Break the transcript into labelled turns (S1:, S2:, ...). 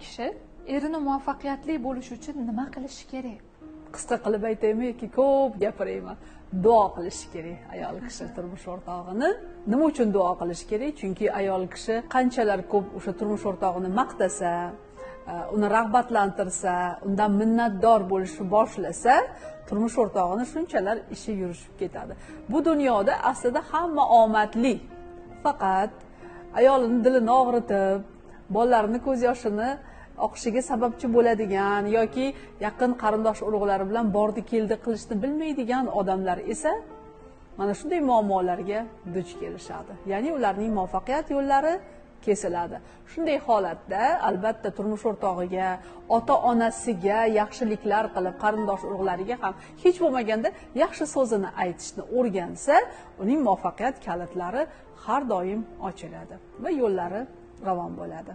S1: kishi erini muvaffaqiyatli bo'lish uchun nima qilishi kerak? Qisqa qilib aytaymi yoki ko'p gapiraymi? Duo qilish kerak ayol kishi turmush o'rtog'ini. Nima uchun duo qilish kerak? Chunki ayol kishi qanchalar ko'p o'sha turmush o'rtog'ini maqtasa, uni rag'batlantirsa, undan minnatdor bo'lishni boshlasa, turmush o'rtog'ini shunchalar ishi yurishib ketadi. Bu dunyoda aslida hamma omadli. Faqat ayolini dilini og'ritib, bolalarini ko'z yoshini oqishiga sababchi bo'ladigan yoki yaqin qarindosh urug'lari bilan bordi keldi qilishni bilmaydigan odamlar esa mana shunday muammolarga duch kelishadi. Ya'ni ularning muvaffaqiyat yo'llari kesiladi. Shunday holatda albatta turmush o'rtog'iga, ota-onasiga yaxshiliklar qilib, qarindosh urug'lariga ham hech bo'lmaganda yaxshi so'zini aytishni o'rgansa, uning muvaffaqiyat kalitlari har doim ochiladi va yo'llari ravon bo'ladi.